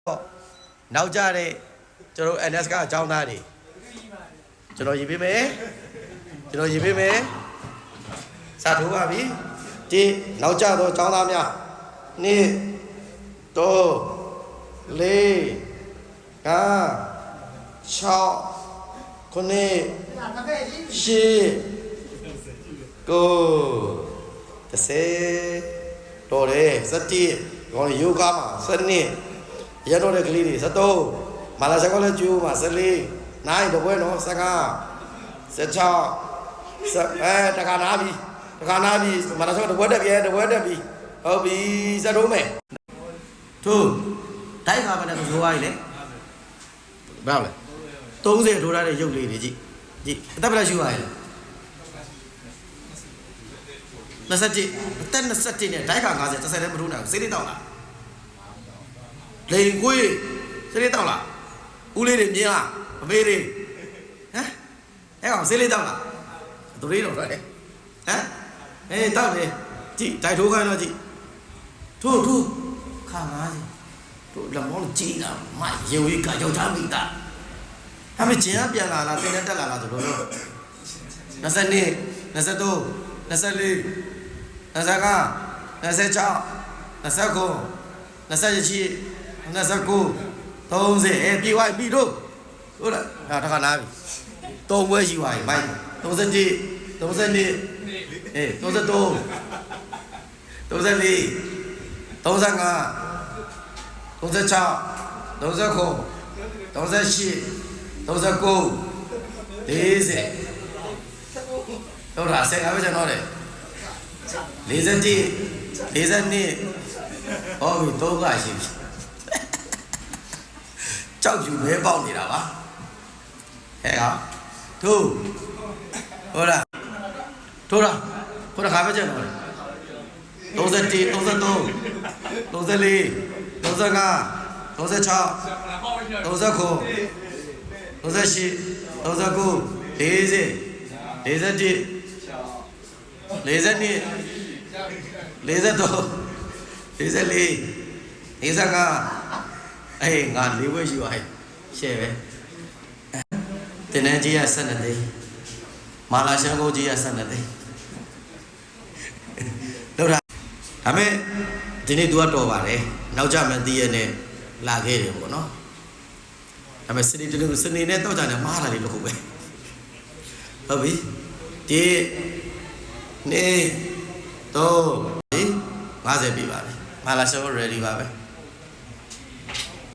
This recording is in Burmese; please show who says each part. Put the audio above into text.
Speaker 1: နောက်ကြတဲ့ကျွန်တော် NS ကအကြောင်းသားတွေကျွန်တော်ရေးပေးမယ်စာထိုးပါပြီဒီနောက်ကြတော့အကြောင်းသားများ2 3 4 5 6 9 10 တော်တယ်17ခေါင်းယောဂမှာ12ရတော့တဲ့ကလေးတွေ13မာလာစကောလည်းကျိုးမှာ14နိုင်တပွဲနော်15 16တခါနာပြီမာလာစကောတပွဲတက်ပြီဟုတ်ပြီစတော့မယ်ထိုးတိုက်ခါပဲနဲ့ဆိုသွားပြီလေဘယ်လဲ30ထိုးထားတဲ့ရုပ်လေးတွေကြည့်အသက်ဘယ်လောက်ရှိပါလဲ27အသက်27နဲ့ဒိုက်က5030လည်းမထိုးနိုင်ဘူးစိတ်လေးတောက်လားလိန်ကွေးစိတ်လေးတောက်လားဦးလေးတွေမြင်လားအမေတွေဟမ်အဲ့ကောင်စိတ်လေးတောက်လားသူလေးတော့ထွက်တယ်ဟမ်အေးတောက်တယ်ကြည့်ဒိုက်ထိုးခိုင်းတော့ကြည့်ထိုးခါ50တို့လက်မောင်းကြည့်တာမိုက်ရေဝေးကကြောက်ချမိတာဟာမကျင်ကပြန်လာလားတင်နဲ့တက်လာလားဆိုတော့22 23 24 25 26 29 28 29 30ပြေးဝိုင်းပြီတို့ဟုတ်လားဒါတခါနားပြီ3ပွဲရှိသွားပြီမိုက်31 32အေး33 34 35 36 39 38 39 40ဟုတ်လားဆက်အားပဲကျွန်တော်လေ41 42ဟောပြီ3ကရှိပြီကြောက်ယူမဲပေါက်နေတာပါဟဲ့ကောင်ထိုးဟုတ်လားထိုးလားခုနခါပဲကျွန်တော်လေ31 33 34 35 36 39 38 39 40 41 42 43 44 45အေးငါ၄ဘွဲရှိပါဟဲ့ရှယ်ပဲတင်နေကြီးရ12သိန်းမာလာရှန်ကိုကြီးရ12သိန်းလောက်တာဒါမဲ့ဒီနေ့ तू ကတော်ပါတယ်နောက်ကြမှသိရနဲ့လာခဲ့တယ်ပေါ့နော်ဒါမဲ့စနေနဲ့တော့ကြတယ်မားလာလေလို့ပဲဟုတ်ပြီဒီနေ့တော့50ပြီပါပဲမာလာရှန်ကို ready ပါပဲ